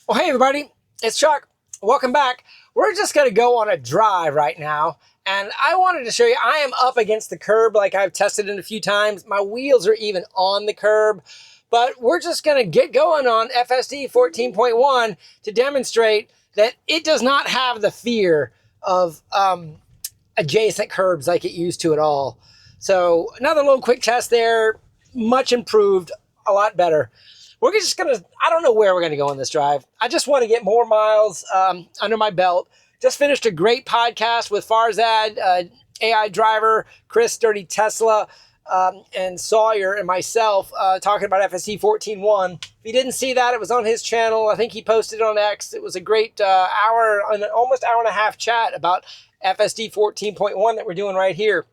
Well, hey everybody, it's Chuck. Welcome back. We're just going to go on a drive right now. And I wanted to show you, I am up against the curb like I've tested it a few times. My wheels are even on the curb. But we're just going to get going on FSD 14.1 to demonstrate that it does not have the fear of adjacent curbs like it used to at all. So another little quick test there, much improved, a lot better. We're just gonna, I don't know where we're gonna go on this drive. I just want to get more miles under my belt. Just finished a great podcast with Farzad, AI driver, Chris, Dirty Tesla, and Sawyer and myself talking about FSD 14.1. If you didn't see that, it was on his channel. I think he posted it on X. It was a great almost hour and a half chat about FSD 14.1 that we're doing right here.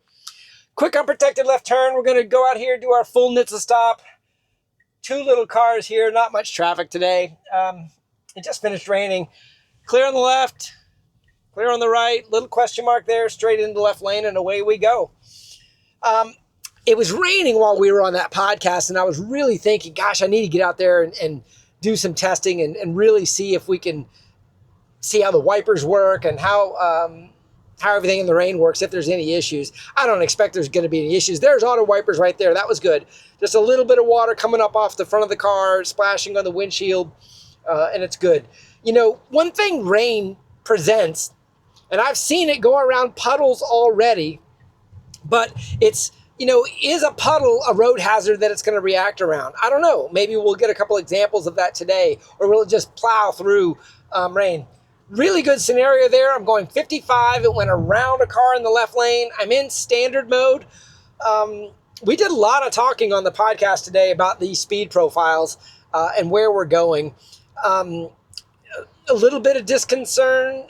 Quick unprotected left turn. We're gonna go out here, do our full NHTSA stop. Two little cars here, not much traffic today. It just finished raining. Clear on the left, clear on the right, little question mark there, straight into the left lane, and away we go. It was raining while we were on that podcast, and I was really thinking, gosh, I need to get out there and do some testing and really see if we can see how the wipers work and how everything in the rain works, if there's any issues. I don't expect there's going to be any issues. There's auto wipers right there. That was good. Just a little bit of water coming up off the front of the car, splashing on the windshield, and it's good. You know, one thing rain presents, and I've seen it go around puddles already, but it's, you know, is a puddle a road hazard that it's going to react around? I don't know. Maybe we'll get a couple examples of that today, or will it just plow through rain? Really good scenario there. I'm going 55. It went around a car in the left lane. I'm in standard mode. We did a lot of talking on the podcast today about these speed profiles and where we're going. A little bit of discontentment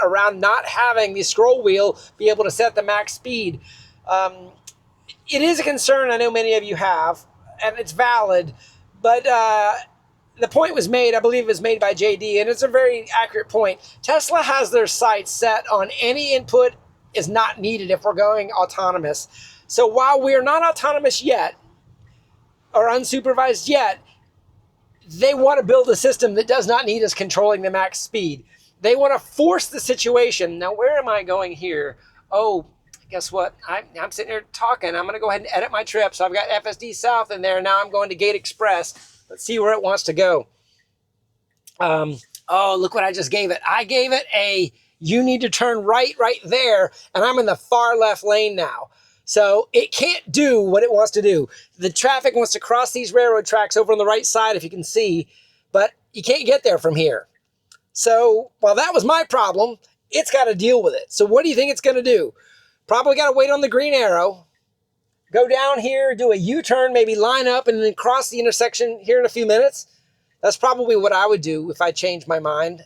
around not having the scroll wheel be able to set the max speed. It is a concern I know many of you have, and it's valid, but the point was made, I believe it was made by JD, and it's a very accurate point. Tesla has their sights set on any input is not needed if we're going autonomous. So while we're not autonomous yet, or unsupervised yet, they want to build a system that does not need us controlling the max speed. They want to force the situation. Now, where am I going here? Oh, guess what? I'm sitting here talking. I'm going to go ahead and edit my trip. So I've got FSD South in there. Now I'm going to Gate Express. Let's see where it wants to go. Oh, look what I just gave it. I gave it a, you need to turn right there, and I'm in the far left lane now. So it can't do what it wants to do. The traffic wants to cross these railroad tracks over on the right side, if you can see, but you can't get there from here. So while that was my problem, it's got to deal with it. So what do you think it's going to do? Probably got to wait on the green arrow. Go down here, do a U-turn, maybe line up, and then cross the intersection here in a few minutes. That's probably what I would do if I changed my mind.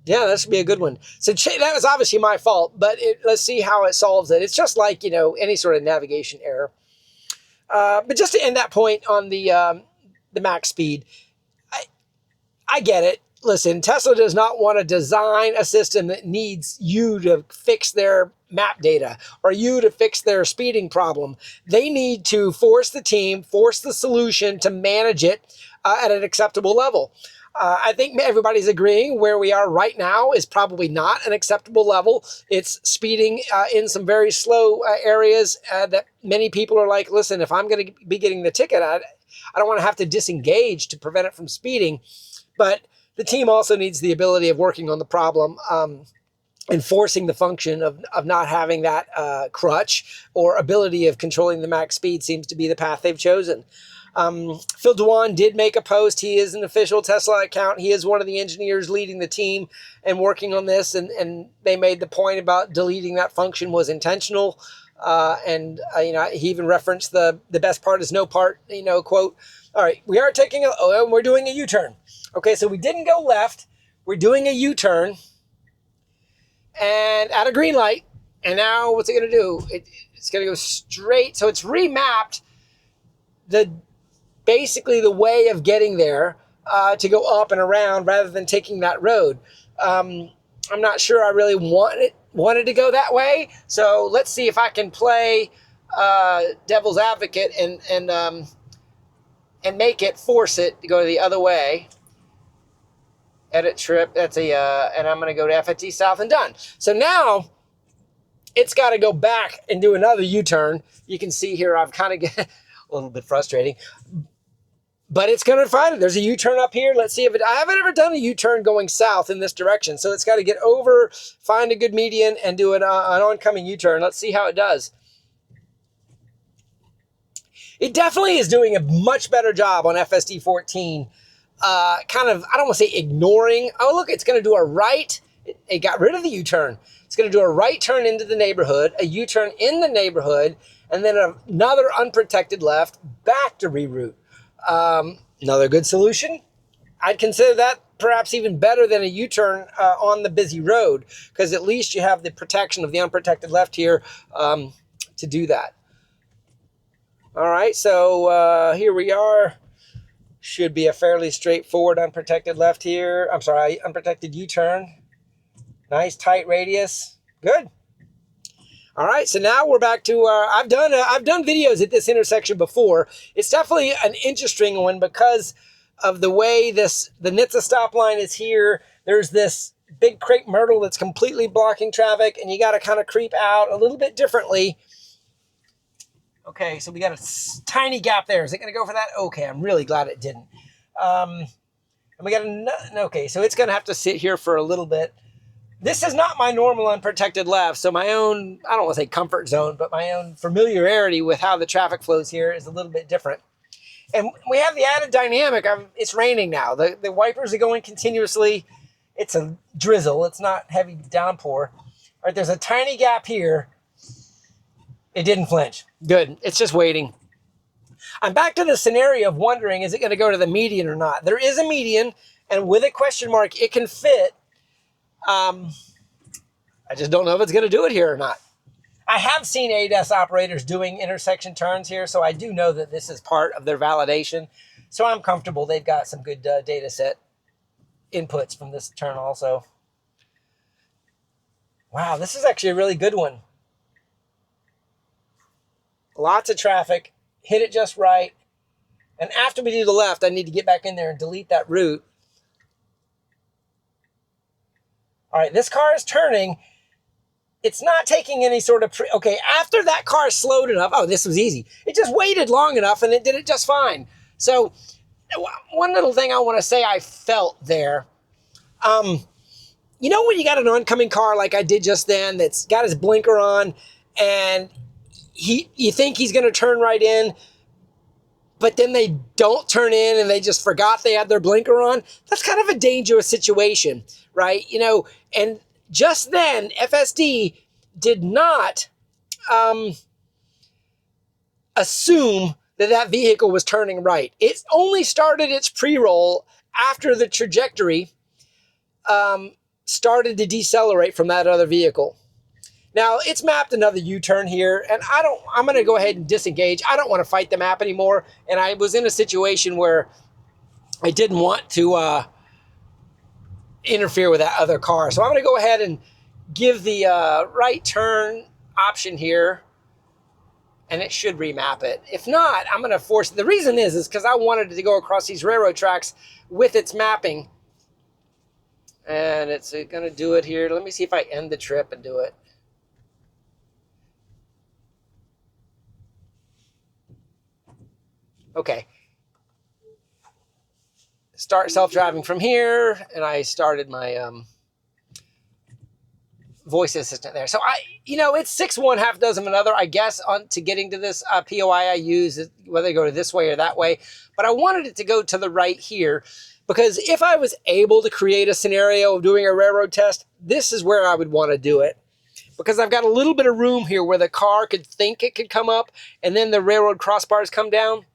Yeah, that should be a good one. So that was obviously my fault, but let's see how it solves it. It's just like, you know, any sort of navigation error. But just to end that point on the max speed, I get it. Listen, Tesla does not want to design a system that needs you to fix their map data or you to fix their speeding problem. They need to force the team, force the solution to manage it at an acceptable level. I think everybody's agreeing where we are right now is probably not an acceptable level. It's speeding in some very slow areas that many people are like, listen, if I'm going to be getting the ticket, I don't want to have to disengage to prevent it from speeding. But the team also needs the ability of working on the problem and forcing the function of not having that crutch or ability of controlling the max speed seems to be the path they've chosen. Phil Dewan did make a post. He is an official Tesla account. He is one of the engineers leading the team and working on this. And they made the point about deleting that function was intentional. You know, he even referenced the best part is no part, you know, quote. All right, we are taking we're doing a U-turn. Okay, so we didn't go left. We're doing a U-turn and at a green light. And now what's it going to do? It's going to go straight. So it's remapped basically the way of getting there to go up and around rather than taking that road. I'm not sure I really wanted to go that way. So let's see if I can play devil's advocate and and make it, force it to go the other way. Edit trip, that's and I'm gonna go to FSD South and done. So now, it's gotta go back and do another U-turn. You can see here, I've kind of get a little bit frustrating, but it's gonna find it. There's a U-turn up here. Let's see if I haven't ever done a U-turn going south in this direction. So it's gotta get over, find a good median, and do an oncoming U-turn. Let's see how it does. It definitely is doing a much better job on FSD 14. Kind of, I don't want to say ignoring. Oh, look, it's going to do a right. It got rid of the U-turn. It's going to do a right turn into the neighborhood, a U-turn in the neighborhood, and then another unprotected left back to reroute. Another good solution. I'd consider that perhaps even better than a U-turn on the busy road, because at least you have the protection of the unprotected left here to do that. All right, so here we are. Should be a fairly straightforward unprotected left here. I'm sorry, unprotected U-turn. Nice tight radius. Good. All right, so now we're back to I've done videos at this intersection before. It's definitely an interesting one because of the way the NHTSA stop line is here. There's this big crepe myrtle that's completely blocking traffic, and you got to kind of creep out a little bit differently. Okay, so we got a tiny gap there. Is it going to go for that? Okay, I'm really glad it didn't. And we got okay, so it's going to have to sit here for a little bit. This is not my normal unprotected left, so my own, I don't want to say comfort zone, but my own familiarity with how the traffic flows here is a little bit different. And we have the added dynamic of it's raining now. The wipers are going continuously. It's a drizzle. It's not heavy downpour. All right, there's a tiny gap here. It didn't flinch. Good. It's just waiting. I'm back to the scenario of wondering, is it going to go to the median or not? There is a median, and with a question mark, it can fit. I just don't know if it's going to do it here or not. I have seen ADAS operators doing intersection turns here, so I do know that this is part of their validation. So I'm comfortable they've got some good data set inputs from this turn also. Wow, this is actually a really good one. Lots of traffic, hit it just right. And after we do the left, I need to get back in there and delete that route. All right, this car is turning. It's not taking any sort of, okay, after that car slowed enough, oh, this was easy. It just waited long enough and it did it just fine. So one little thing I want to say I felt there, you know when you got an oncoming car like I did just then that's got his blinker on and you think he's going to turn right in, but then they don't turn in and they just forgot they had their blinker on? That's kind of a dangerous situation, right? You know, and just then FSD did not assume that vehicle was turning right. It only started its pre-roll after the trajectory started to decelerate from that other vehicle. Now, it's mapped another U-turn here, and I'm going to go ahead and disengage. I don't want to fight the map anymore, and I was in a situation where I didn't want to interfere with that other car. So I'm going to go ahead and give the right turn option here, and it should remap it. If not, I'm going to force it. The reason is because I wanted it to go across these railroad tracks with its mapping, and it's going to do it here. Let me see if I end the trip and do it. Okay. Start self-driving from here, and I started my voice assistant there. So it's 6 1 half dozen another, I guess, on to getting to this POI I use, whether I go to this way or that way. But I wanted it to go to the right here, because if I was able to create a scenario of doing a railroad test, this is where I would want to do it. Because I've got a little bit of room here where the car could think it could come up, and then the railroad crossbars come down.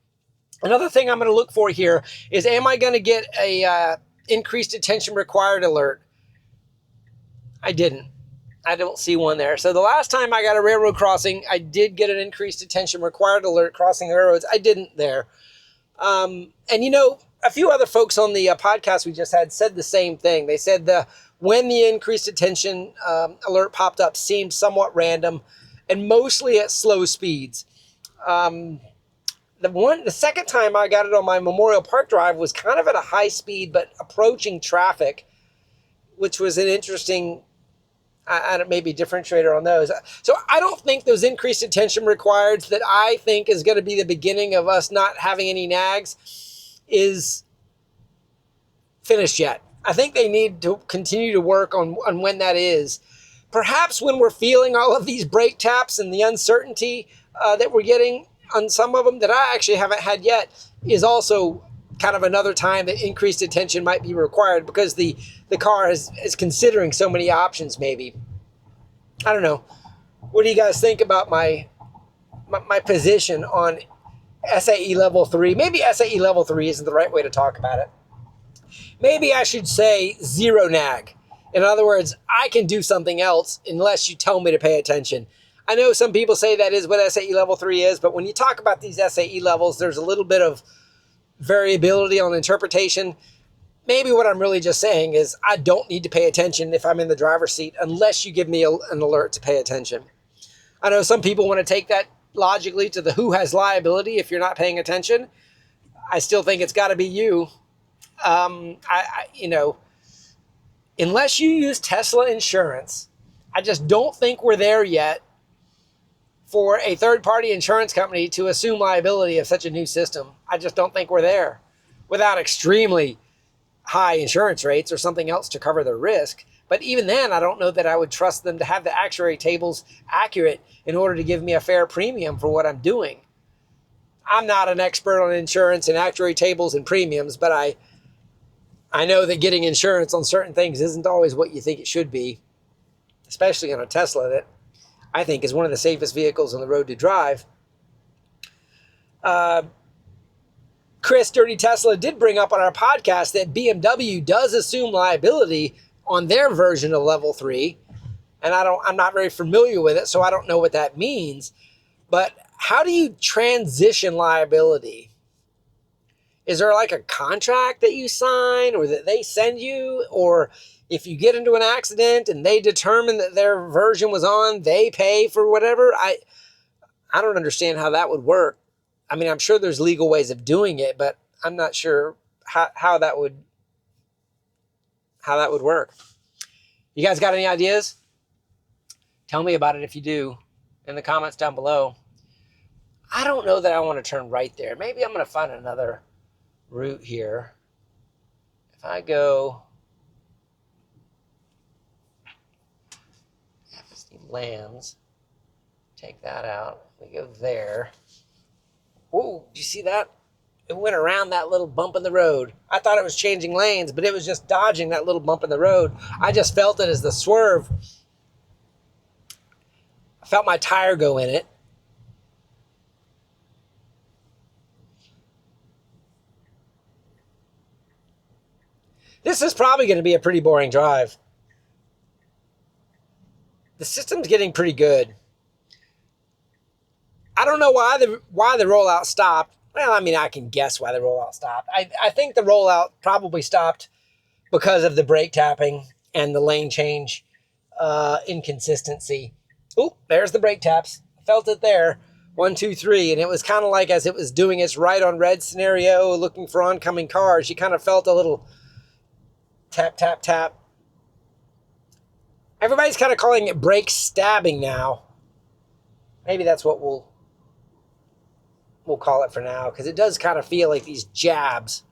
Another thing I'm going to look for here is, am I going to get a increased attention required alert? I didn't. I don't see one there. So the last time I got a railroad crossing, I did get an increased attention required alert crossing the railroads. I didn't there. And a few other folks on the podcast we just had said the same thing. They said when the increased attention alert popped up seemed somewhat random and mostly at slow speeds. The second time I got it on my Memorial Park drive was kind of at a high speed, but approaching traffic, which was an interesting, maybe differentiator on those. So I don't think those increased attention requireds that I think is going to be the beginning of us not having any nags is finished yet. I think they need to continue to work on when that is. Perhaps when we're feeling all of these brake taps and the uncertainty that we're getting on some of them that I actually haven't had yet is also kind of another time that increased attention might be required because the car is considering so many options maybe. I don't know. What do you guys think about my position on SAE level 3? Maybe SAE level 3 isn't the right way to talk about it. Maybe I should say zero nag. In other words, I can do something else unless you tell me to pay attention. I know some people say that is what SAE level 3 is, but when you talk about these SAE levels, there's a little bit of variability on interpretation. Maybe what I'm really just saying is I don't need to pay attention if I'm in the driver's seat unless you give me an alert to pay attention. I know some people want to take that logically to the who has liability if you're not paying attention. I still think it's got to be you. Unless you use Tesla insurance, I just don't think we're there yet for a third-party insurance company to assume liability of such a new system. I just don't think we're there without extremely high insurance rates or something else to cover the risk. But even then, I don't know that I would trust them to have the actuary tables accurate in order to give me a fair premium for what I'm doing. I'm not an expert on insurance and actuary tables and premiums, but I know that getting insurance on certain things isn't always what you think it should be, especially on a Tesla that I think is one of the safest vehicles on the road to drive. Chris, Dirty Tesla, did bring up on our podcast that BMW does assume liability on their version of level 3. And I'm not very familiar with it, so I don't know what that means. But how do you transition liability? Is there like a contract that you sign or that they send you? Or if you get into an accident and they determine that their version was on, they pay for whatever? I don't understand how that would work. I mean, I'm sure there's legal ways of doing it, but I'm not sure how that would work. You guys got any ideas? Tell me about it if you do in the comments down below. I don't know that I want to turn right there. Maybe I'm going to find another route here. If I go FSD lands, take that out. We go there. Oh, do you see that? It went around that little bump in the road. I thought it was changing lanes, but it was just dodging that little bump in the road. I just felt it as the swerve. I felt my tire go in it. This is probably going to be a pretty boring drive. The system's getting pretty good. I don't know why the rollout stopped. Well, I mean, I can guess why the rollout stopped. I think the rollout probably stopped because of the brake tapping and the lane change inconsistency. Oh, there's the brake taps. Felt it there. 1, 2, 3. And it was kind of like as it was doing its right on red scenario, looking for oncoming cars, you kind of felt a little tap, tap, tap. Everybody's kind of calling it brake stabbing now. Maybe that's what we'll call it for now, because it does kind of feel like these jabs.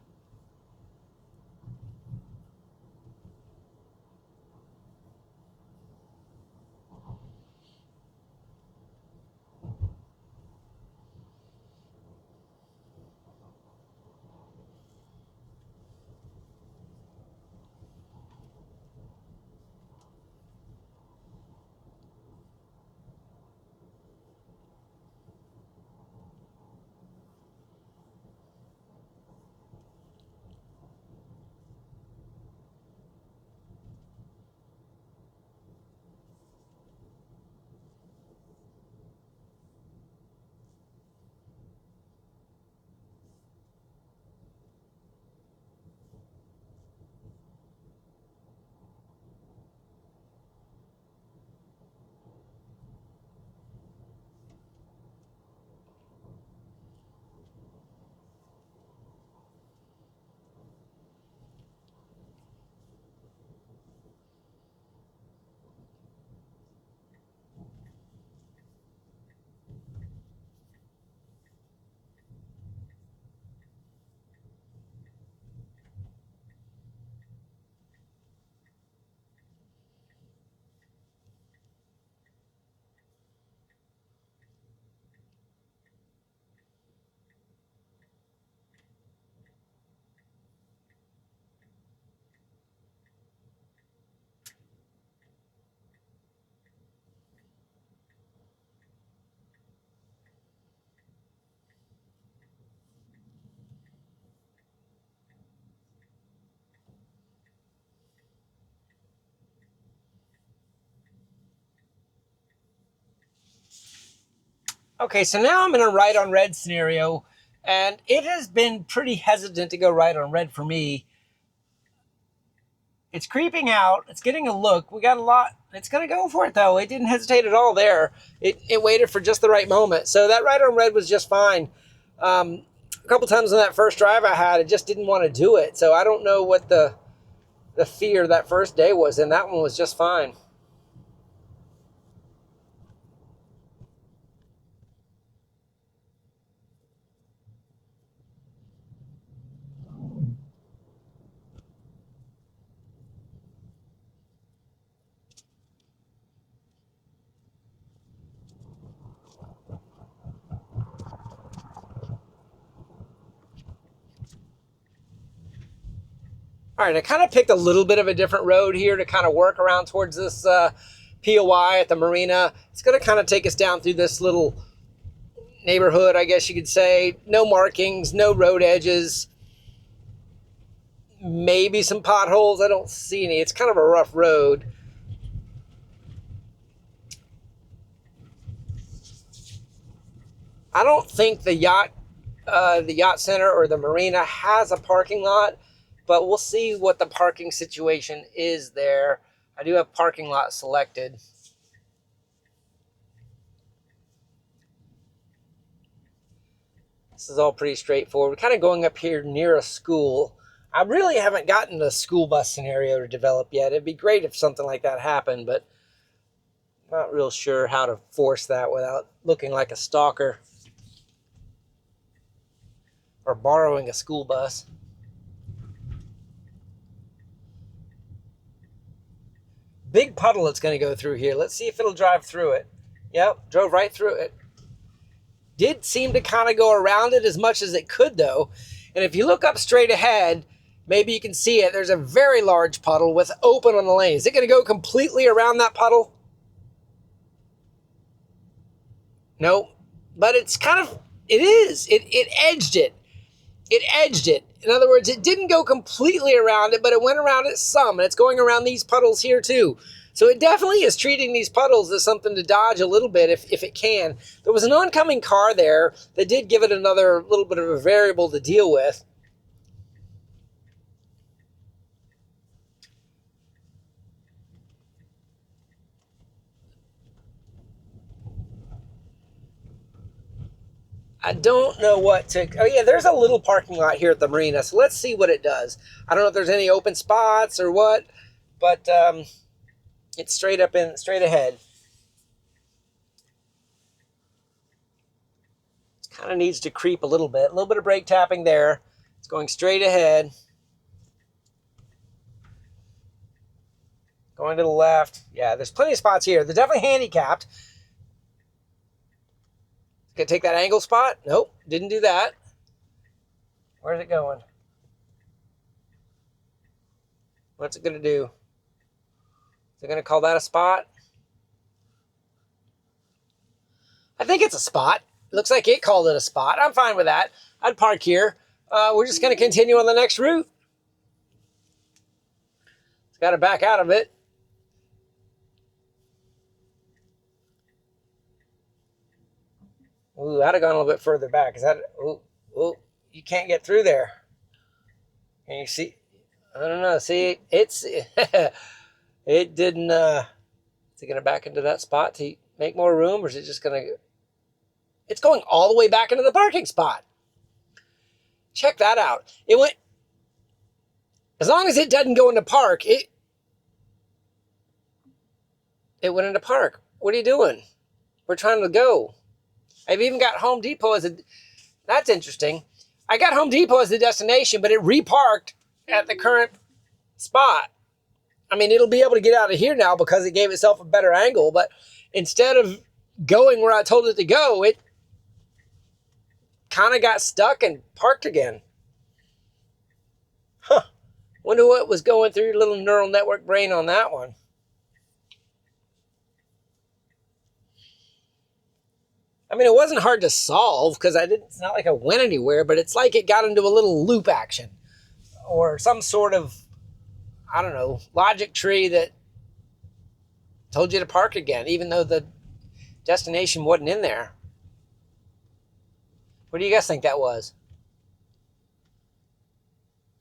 Okay, so now I'm in a right on red scenario, and it has been pretty hesitant to go right on red for me. It's creeping out. It's getting a look. We got a lot. It's going to go for it, though. It didn't hesitate at all there. It waited for just the right moment. So that right on red was just fine. A couple times on that first drive I had, it just didn't want to do it. So I don't know what the fear that first day was, and that one was just fine. All right, I kind of picked a little bit of a different road here to kind of work around towards this POI at the marina. It's going to kind of take us down through this little neighborhood, I guess you could say. No markings, no road edges, maybe some potholes. I don't see any. It's kind of a rough road. I don't think the yacht center or the marina has a parking lot, but we'll see what the parking situation is there. I do have parking lot selected. This is all pretty straightforward. We're kind of going up here near a school. I really haven't gotten a school bus scenario to develop yet. It'd be great if something like that happened, but not real sure how to force that without looking like a stalker or borrowing a school bus. Big puddle it's going to go through here. Let's see if it'll drive through it. Yep, drove right through it. Did seem to kind of go around it as much as it could, though. And if you look up straight ahead, maybe you can see it. There's a very large puddle with open on the lane. Is it going to go completely around that puddle? No, but it's kind of, it is. It edged it. It edged it. In other words, it didn't go completely around it, but it went around it some, and it's going around these puddles here too. So it definitely is treating these puddles as something to dodge a little bit if it can. There was an oncoming car there that did give it another little bit of a variable to deal with. I don't know what to... Oh, yeah, there's a little parking lot here at the marina, so let's see what it does. I don't know if there's any open spots or what, but it's straight ahead. It kind of needs to creep a little bit. A little bit of brake tapping there. It's going straight ahead. Going to the left. Yeah, there's plenty of spots here. They're definitely handicapped. Gonna take that angle spot? Nope, didn't do that. Where's it going? What's it gonna do? Is it gonna call that a spot? I think it's a spot. It looks like it called it a spot. I'm fine with that. I'd park here. We're just gonna continue on the next route. It's gotta back out of it. Ooh, I'd have gone a little bit further back. Is that? Ooh, you can't get through there. Can you see? I don't know. See, it's it didn't. Is it going to back into that spot to make more room, or is it just going to? It's going all the way back into the parking spot. Check that out. It went. As long as it doesn't go into park, it went into park. What are you doing? We're trying to go. I've even got Home Depot as a... That's interesting. I got Home Depot as the destination, but it reparked at the current spot. I mean, it'll be able to get out of here now because it gave itself a better angle, but instead of going where I told it to go, it kind of got stuck and parked again. Huh. Wonder what was going through your little neural network brain on that one. I mean, it wasn't hard to solve because it's not like I went anywhere, but it's like it got into a little loop action or some sort of, I don't know, logic tree that told you to park again, even though the destination wasn't in there. What do you guys think that was?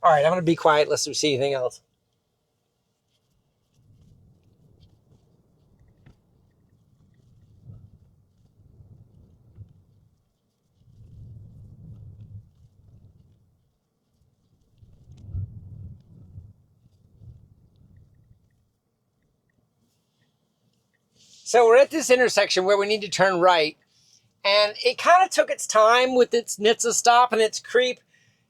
All right, I'm going to be quiet unless we see anything else. So we're at this intersection where we need to turn right. And it kind of took its time with its NHTSA stop and its creep.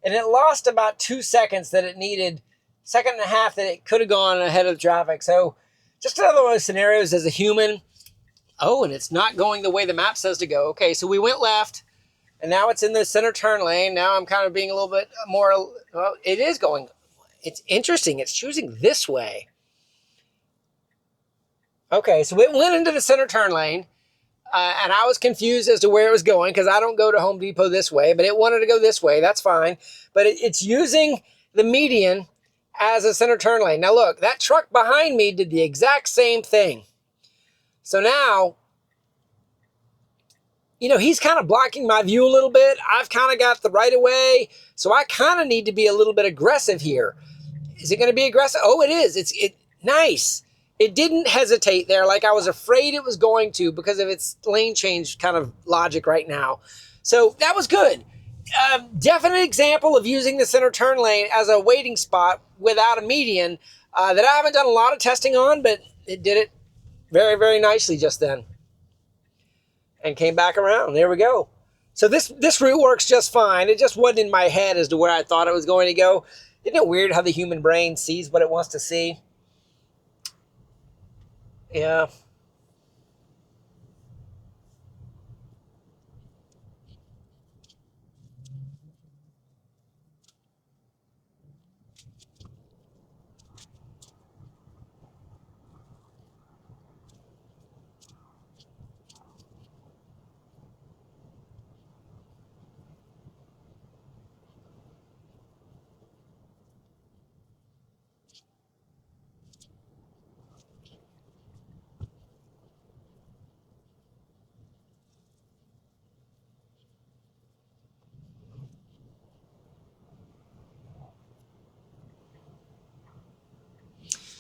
And it lost about 2 seconds that it needed, second and a half that it could have gone ahead of the traffic. So just another one of those scenarios as a human. Oh, and it's not going the way the map says to go. Okay, so we went left, and now it's in the center turn lane. Now I'm kind of being a little bit more, well, it is going, it's interesting. It's choosing this way. Okay, so it went into the center turn lane. And I was confused as to where it was going because I don't go to Home Depot this way, but it wanted to go this way. That's fine. But it's using the median as a center turn lane. Now look, that truck behind me did the exact same thing. So now, you know, he's kind of blocking my view a little bit. I've kind of got the right of way. So I kind of need to be a little bit aggressive here. Is it going to be aggressive? Oh, it is. It's nice. It didn't hesitate there like I was afraid it was going to because of its lane change kind of logic right now. So that was good. Definite example of using the center turn lane as a waiting spot without a median that I haven't done a lot of testing on, but it did it very, very nicely just then. And came back around. There we go. So this route works just fine. It just wasn't in my head as to where I thought it was going to go. Isn't it weird how the human brain sees what it wants to see? Yeah.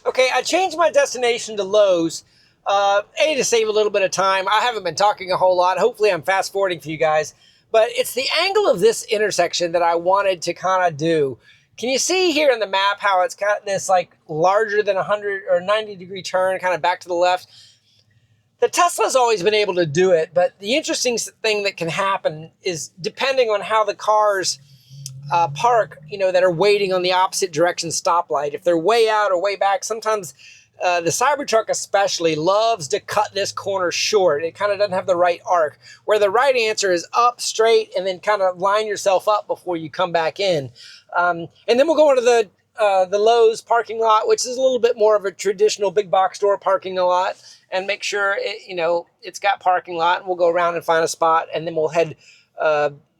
Okay, I changed my destination to Lowe's. To save a little bit of time. I haven't been talking a whole lot. Hopefully I'm fast forwarding for you guys. But it's the angle of this intersection that I wanted to kind of do. Can you see here in the map how it's got this like larger than 100 or 90 degree turn kind of back to the left? The Tesla's always been able to do it, but the interesting thing that can happen is depending on how the cars park, you know, that are waiting on the opposite direction stoplight. If they're way out or way back, sometimes the Cybertruck especially loves to cut this corner short. It kind of doesn't have the right arc, where the right answer is up straight and then kind of line yourself up before you come back in. And then we'll go into the Lowe's parking lot, which is a little bit more of a traditional big box store parking lot, and make sure it, you know, it's got parking lot, and we'll go around and find a spot, and then we'll head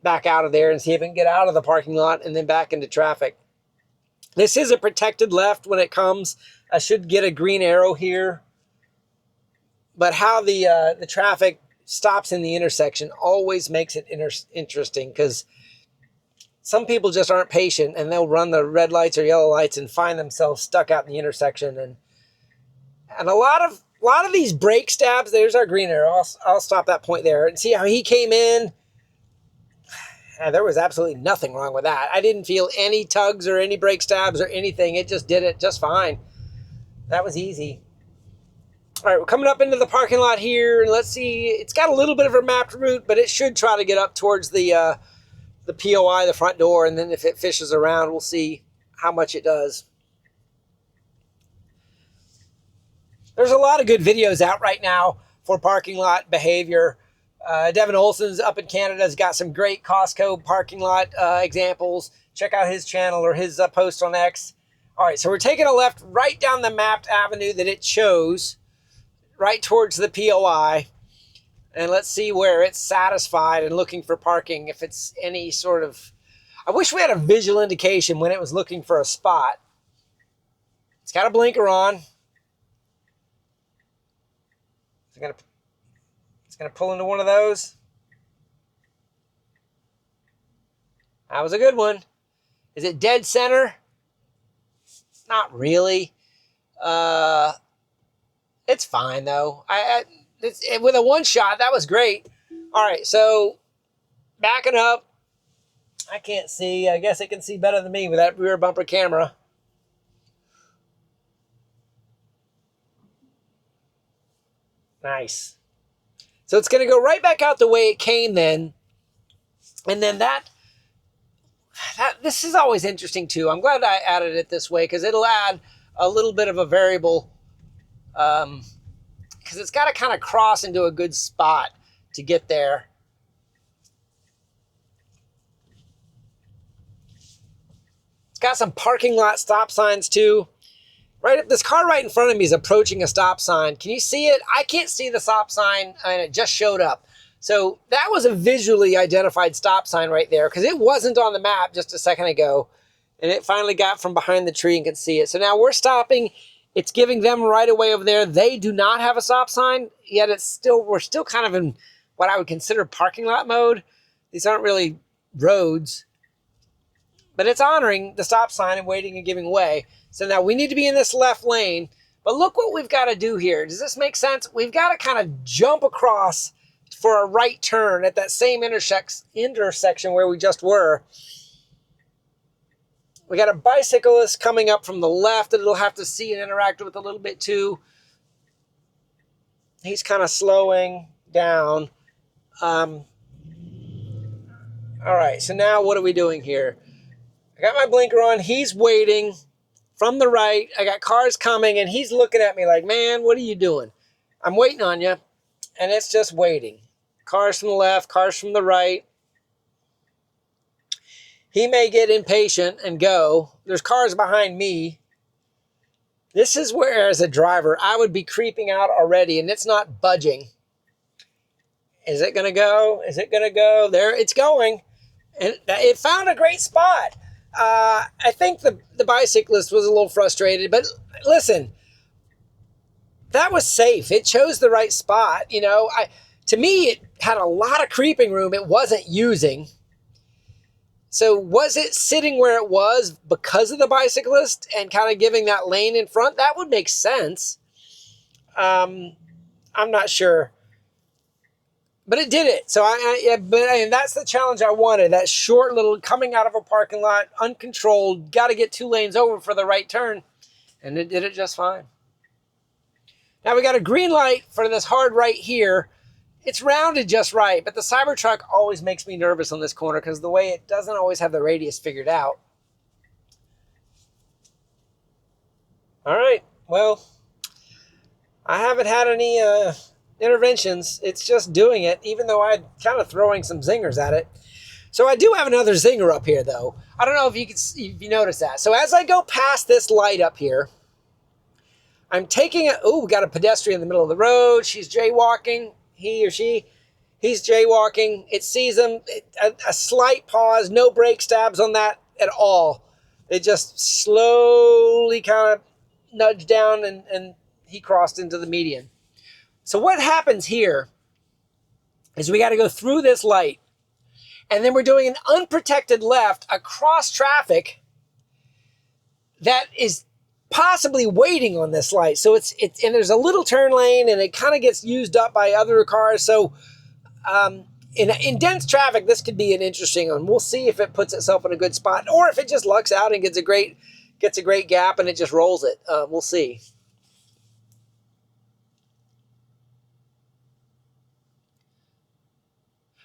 back out of there and see if we can get out of the parking lot and then back into traffic. This is a protected left when it comes. I should get a green arrow here. But how the traffic stops in the intersection always makes it interesting, because some people just aren't patient and they'll run the red lights or yellow lights and find themselves stuck out in the intersection. And a lot of these brake stabs, there's our green arrow. I'll stop that point there and see how he came in. And there was absolutely nothing wrong with that. I didn't feel any tugs or any brake stabs or anything. It just did it just fine. That was easy. All right, we're coming up into the parking lot here, and let's see. It's got a little bit of a mapped route, but it should try to get up towards the POI, the front door, and then if it fishes around, we'll see how much it does. There's a lot of good videos out right now for parking lot behavior. Devin Olson's up in Canada has got some great Costco parking lot examples. Check out his channel or his post on X. All right, so we're taking a left right down the mapped avenue that it chose, right towards the POI. And let's see where it's satisfied and looking for parking, if it's any sort of... I wish we had a visual indication when it was looking for a spot. It's got a blinker on. It's going to pull into one of those. That was a good one. Is it dead center? Not really. It's fine though. With a one shot, that was great. All right, so backing up. I can't see. I guess it can see better than me with that rear bumper camera. Nice. So it's going to go right back out the way it came then. And then this is always interesting too. I'm glad I added it this way because it'll add a little bit of a variable because it's got to kind of cross into a good spot to get there. It's got some parking lot stop signs too. Right, this car right in front of me is approaching a stop sign. Can you see it? I can't see the stop sign, and it just showed up. So that was a visually identified stop sign right there because it wasn't on the map just a second ago, and it finally got from behind the tree and could see it. So now we're stopping. It's giving them right away over there. They do not have a stop sign, yet we're still kind of in what I would consider parking lot mode. These aren't really roads, but it's honoring the stop sign and waiting and giving way. So now we need to be in this left lane, but look what we've got to do here. Does this make sense? We've got to kind of jump across for a right turn at that same intersection where we just were. We got a bicyclist coming up from the left that it'll have to see and interact with a little bit too. He's kind of slowing down. All right, so now what are we doing here? I got my blinker on. He's waiting from the right. I got cars coming, and he's looking at me like, man, what are you doing? I'm waiting on you, and it's just waiting. Cars from the left, cars from the right. He may get impatient and go. There's cars behind me. This is where, as a driver, I would be creeping out already, and it's not budging. Is it going to go? Is it going to go? There, it's going. And it found a great spot. I think the bicyclist was a little frustrated, but listen, that was safe. It chose the right spot. You know, to me, it had a lot of creeping room it wasn't using. So was it sitting where it was because of the bicyclist and kind of giving that lane in front? That would make sense. I'm not sure. But it did it. So that's the challenge I wanted. That short little coming out of a parking lot, uncontrolled, got to get 2 lanes over for the right turn. And it did it just fine. Now we got a green light for this hard right here. It's rounded just right, but the Cybertruck always makes me nervous on this corner because the way it doesn't always have the radius figured out. All right, well, I haven't had any interventions. It's just doing it, even though I'm kind of throwing some zingers at it. So I do have another zinger up here, though. I don't know if you notice that. So as I go past this light up here, I'm taking we got a pedestrian in the middle of the road. She's jaywalking. He or she, he's jaywalking. It sees him. A slight pause, no brake stabs on that at all. It just slowly kind of nudged down and he crossed into the median. So what happens here is we got to go through this light, and then we're doing an unprotected left across traffic that is possibly waiting on this light. So it's and there's a little turn lane, and it kind of gets used up by other cars. So in dense traffic, this could be an interesting one. We'll see if it puts itself in a good spot, or if it just lucks out and gets a great gap and it just rolls it. We'll see.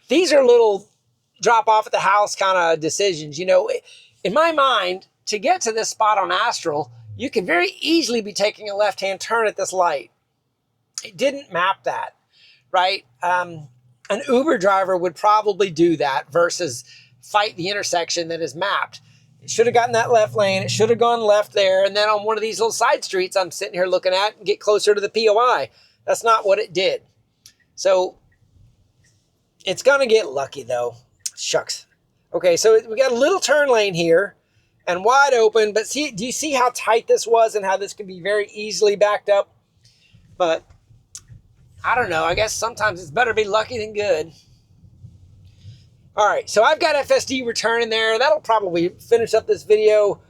These are little drop off at the house kind of decisions. You know, in my mind, to get to this spot on Astral, you can very easily be taking a left-hand turn at this light. It didn't map that, right? An Uber driver would probably do that versus fight the intersection that is mapped. It should have gotten that left lane. It should have gone left there. And then on one of these little side streets I'm sitting here looking at and get closer to the POI. That's not what it did. So it's going to get lucky, though. Shucks. Okay, so we got a little turn lane here and wide open. But do you see how tight this was and how this can be very easily backed up? But I don't know. I guess sometimes it's better to be lucky than good. All right, so I've got FSD return in there. That'll probably finish up this video.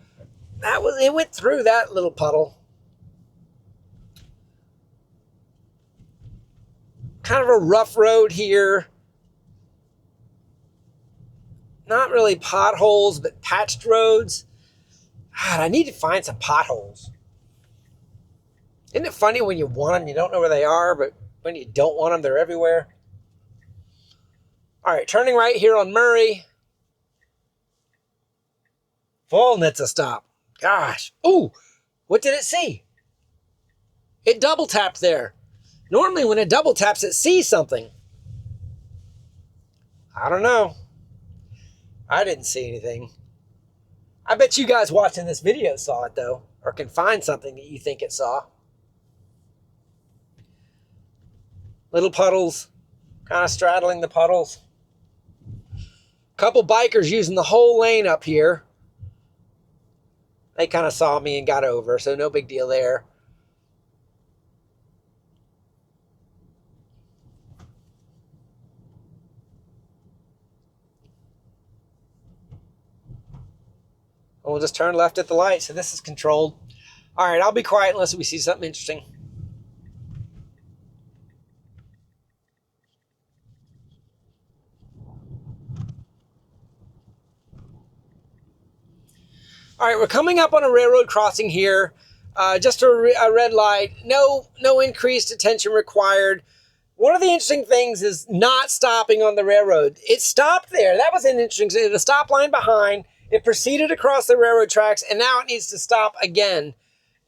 It went through that little puddle. Kind of a rough road here. Not really potholes, but patched roads. God, I need to find some potholes. Isn't it funny when you want them, you don't know where they are, but when you don't want them, they're everywhere? All right, turning right here on Murray. Full needs a stop. Gosh. Ooh, what did it see? It double tapped there. Normally when it double taps, it sees something. I don't know. I didn't see anything. I bet you guys watching this video saw it though, or can find something that you think it saw. Little puddles, kind of straddling the puddles. Couple bikers using the whole lane up here. They kind of saw me and got over, so no big deal there. We'll just turn left at the light, so this is controlled. All right, I'll be quiet unless we see something interesting. All right, we're coming up on a railroad crossing here. Just a red light. No increased attention required. One of the interesting things is not stopping on the railroad. It stopped there. That was an interesting thing. The stop line behind. It proceeded across the railroad tracks, and now it needs to stop again.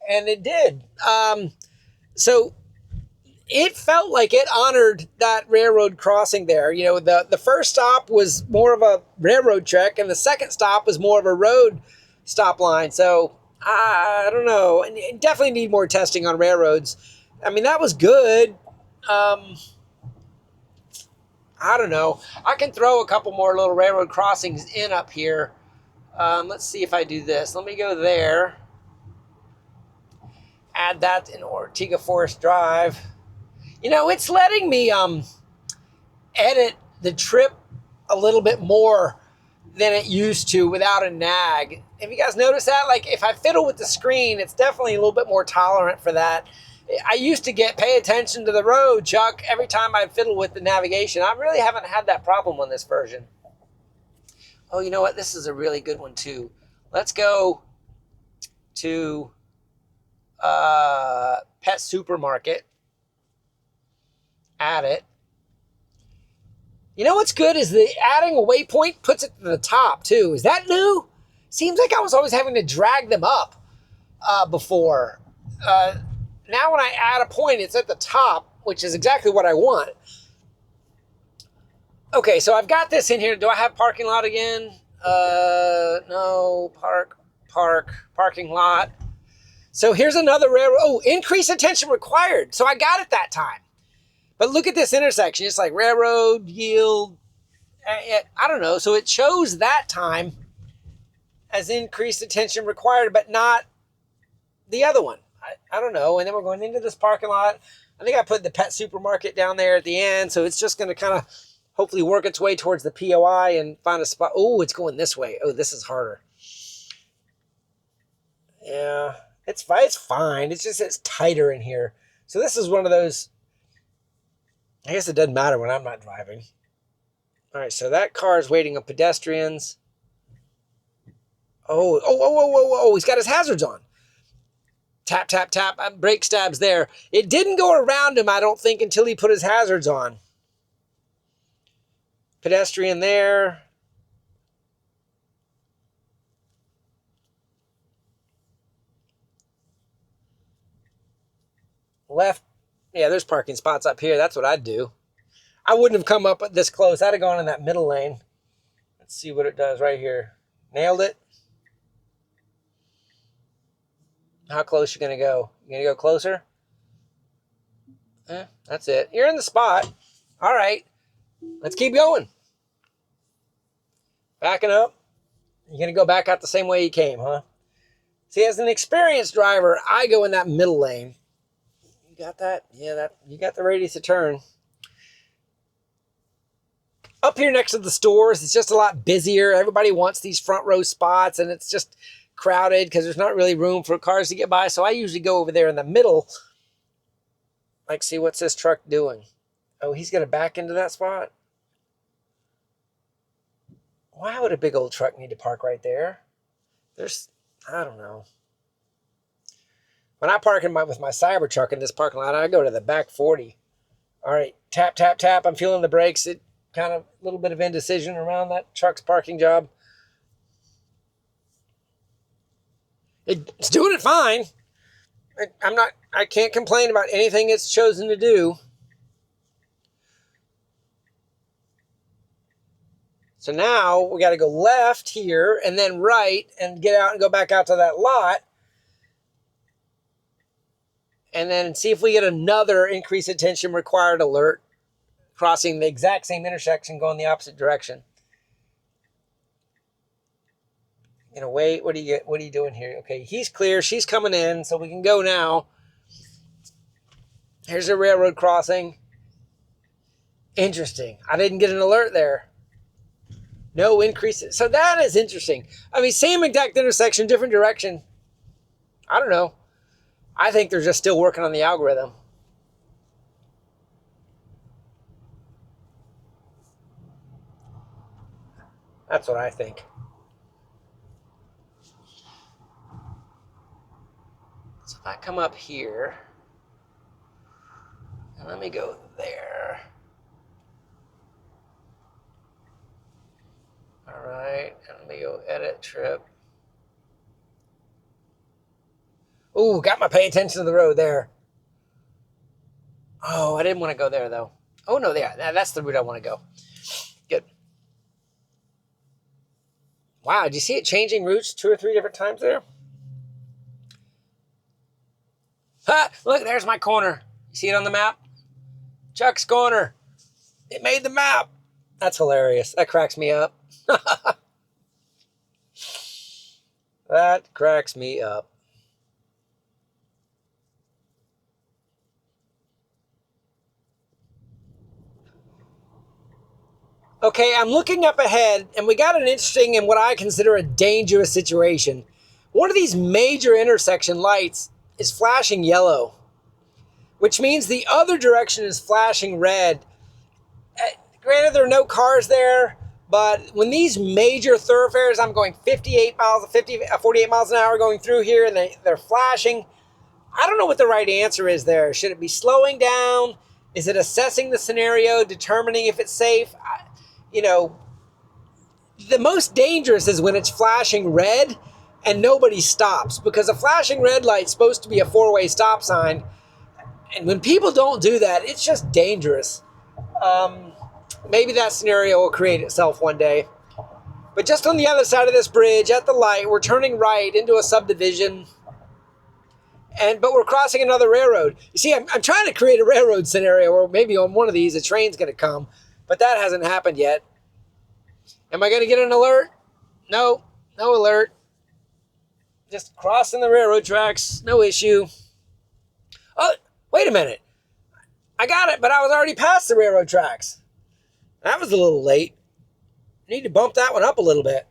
And it did. So it felt like it honored that railroad crossing there. You know, the first stop was more of a railroad check, and the second stop was more of a road stop line. So I don't know. And definitely need more testing on railroads. I mean, that was good. I don't know. I can throw a couple more little railroad crossings in up here. Let's see if I do this. Let me go there. Add that in Ortega Forest Drive. You know, it's letting me edit the trip a little bit more than it used to without a nag. Have you guys noticed that? Like, if I fiddle with the screen, it's definitely a little bit more tolerant for that. I used to pay attention to the road, Chuck, every time I fiddle with the navigation. I really haven't had that problem on this version. Oh, you know what? This is a really good one, too. Let's go to Pet Supermarket. Add it. You know what's good is adding a waypoint puts it to the top, too. Is that new? Seems like I was always having to drag them up before. Now when I add a point, it's at the top, which is exactly what I want. Okay, so I've got this in here. Do I have parking lot again? No, parking lot. So here's another railroad. Oh, increased attention required. So I got it that time. But look at this intersection. It's like railroad, yield. I don't know. So it shows that time as increased attention required, but not the other one. I don't know. And then we're going into this parking lot. I think I put the Pet Supermarket down there at the end. So it's just going to kind of hopefully work its way towards the POI and find a spot. Oh, it's going this way. Oh, this is harder. Yeah, it's fine. It's just, it's tighter in here. So this is one of those, I guess it doesn't matter when I'm not driving. All right, so that car is waiting on pedestrians. Oh, he's got his hazards on. Tap, tap, tap, brake stabs there. It didn't go around him, I don't think, until he put his hazards on. Pedestrian there. Left. Yeah, there's parking spots up here. That's what I'd do. I wouldn't have come up this close. I'd have gone in that middle lane. Let's see what it does right here. Nailed it. How close you going to go? You going to go closer? That's it. You're in the spot. All right. Let's keep going. Backing up. You're going to go back out the same way you came, huh? See, as an experienced driver, I go in that middle lane. You got that? Yeah, you got the radius of turn. Up here next to the stores, it's just a lot busier. Everybody wants these front row spots, and it's just crowded because there's not really room for cars to get by. So I usually go over there in the middle. Like, see, what's this truck doing? Oh, he's going to back into that spot? Why would a big old truck need to park right there? I don't know. When I park with my Cybertruck in this parking lot, I go to the back 40. All right, tap, tap, tap. I'm feeling the brakes. It kind of a little bit of indecision around that truck's parking job. It's doing it fine. I can't complain about anything it's chosen to do. So now we got to go left here and then right and get out and go back out to that lot. And then see if we get another increased attention required alert crossing the exact same intersection going the opposite direction. You know, wait, what are you doing here? Okay, he's clear. She's coming in, so we can go now. Here's a railroad crossing. Interesting. I didn't get an alert there. No increases. So that is interesting. I mean, same exact intersection, different direction. I don't know. I think they're just still working on the algorithm. That's what I think. So if I come up here, and let me go there. All right, and let me go edit trip. Ooh, got my pay attention to the road there. Oh, I didn't want to go there, though. Oh, no, there. That's the route I want to go. Good. Wow, did you see it changing routes 2 or 3 different times there? Ha! Look, there's my corner. You see it on the map? Chuck's corner. It made the map. That's hilarious. That cracks me up. That cracks me up. Okay, I'm looking up ahead, and we got an interesting and what I consider a dangerous situation. One of these major intersection lights is flashing yellow, which means the other direction is flashing red. Granted, there are no cars there, but when these major thoroughfares, I'm going 48 miles an hour going through here, and they're flashing. I don't know what the right answer is there. Should it be slowing down? Is it assessing the scenario, determining if it's safe? The most dangerous is when it's flashing red and nobody stops, because a flashing red light's supposed to be a 4-way stop sign. And when people don't do that, it's just dangerous. Maybe that scenario will create itself one day. But just on the other side of this bridge, at the light, we're turning right into a subdivision. But we're crossing another railroad. You see, I'm trying to create a railroad scenario where maybe on one of these a train's going to come. But that hasn't happened yet. Am I going to get an alert? No alert. Just crossing the railroad tracks, no issue. Oh, wait a minute. I got it, but I was already past the railroad tracks. That was a little late. I need to bump that one up a little bit.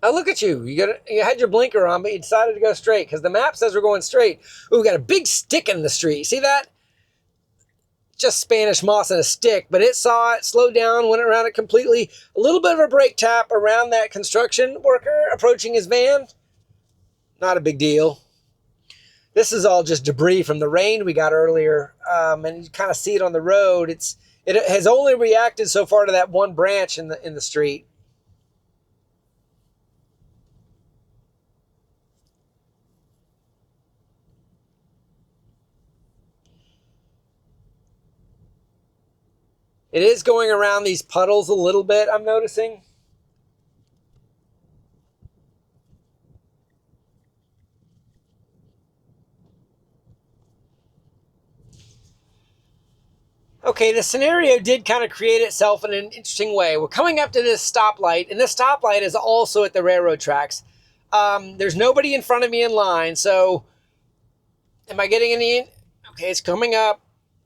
Oh, look at you. You had your blinker on, but you decided to go straight because the map says we're going straight. Ooh, we got a big stick in the street. See that? Just Spanish moss and a stick, but it saw it, slowed down, went around it completely. A little bit of a brake tap around that construction worker approaching his van. Not a big deal. This is all just debris from the rain we got earlier, and you kind of see it on the road. It has only reacted so far to that one branch in the street. It is going around these puddles a little bit, I'm noticing. Okay, the scenario did kind of create itself in an interesting way. We're coming up to this stoplight, and this stoplight is also at the railroad tracks. There's nobody in front of me in line, so am I getting any? Okay, it's coming up.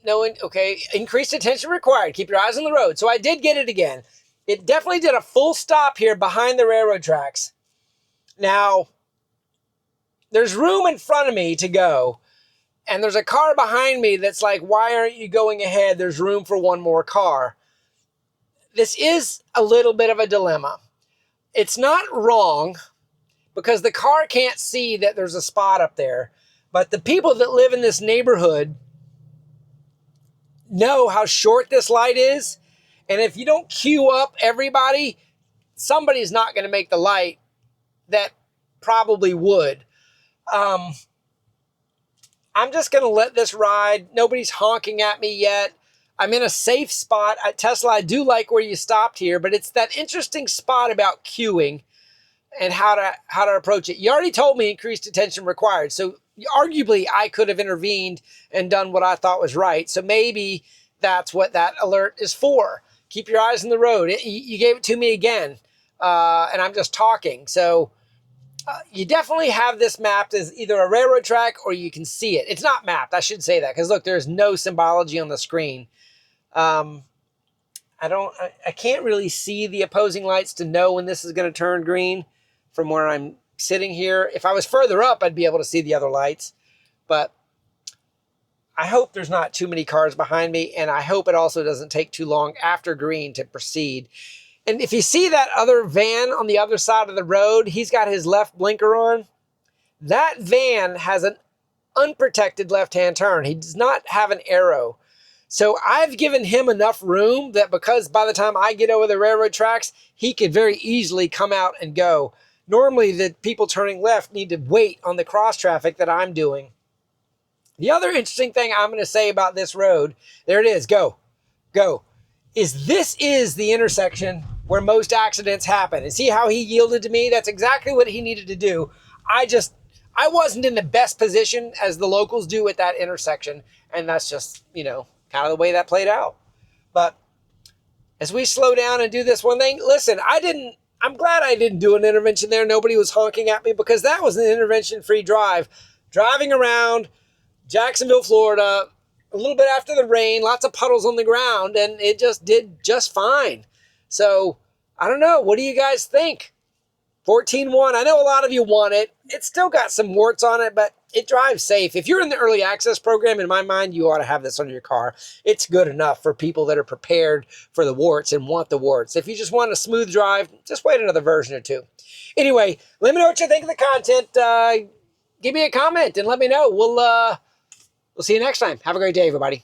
No, okay, increased attention required. Keep your eyes on the road. So I did get it again. It definitely did a full stop here behind the railroad tracks. Now, there's room in front of me to go, and there's a car behind me that's like, why aren't you going ahead? There's room for one more car. This is a little bit of a dilemma. It's not wrong because the car can't see that there's a spot up there, but the people that live in this neighborhood know how short this light is, and if you don't queue up everybody, somebody's not going to make the light that probably would. I'm just going to let this ride. Nobody's honking at me yet. I'm in a safe spot. At Tesla, I do like where you stopped here, but it's that interesting spot about queuing and how to approach it. You already told me increased attention required, so arguably I could have intervened and done what I thought was right. So maybe that's what that alert is for. Keep your eyes on the road. You gave it to me again, and I'm just talking. So you definitely have this mapped as either a railroad track or you can see it. It's not mapped. I should say that because look, there's no symbology on the screen. I can't really see the opposing lights to know when this is going to turn green from where I'm sitting here. If I was further up, I'd be able to see the other lights, but I hope there's not too many cars behind me, and I hope it also doesn't take too long after green to proceed. And if you see that other van on the other side of the road, he's got his left blinker on. That van has an unprotected left-hand turn. He does not have an arrow. So I've given him enough room that because by the time I get over the railroad tracks, he could very easily come out and go. Normally, the people turning left need to wait on the cross traffic that I'm doing. The other interesting thing I'm going to say about this road, there it is, go, is this is the intersection where most accidents happen. And see how he yielded to me? That's exactly what he needed to do. I wasn't in the best position as the locals do at that intersection. And that's just, kind of the way that played out. But as we slow down and do this one thing, listen, I'm glad I didn't do an intervention there. Nobody was honking at me because that was an intervention-free drive. Driving around Jacksonville, Florida, a little bit after the rain, lots of puddles on the ground, and it just did just fine. So, I don't know. What do you guys think? 14.1, I know a lot of you want it. It's still got some warts on it, but it drives safe. If you're in the early access program, in my mind, you ought to have this on your car. It's good enough for people that are prepared for the warts and want the warts. If you just want a smooth drive, just wait another version or two. Anyway, let me know what you think of the content. Give me a comment and let me know. We'll see you next time. Have a great day, everybody.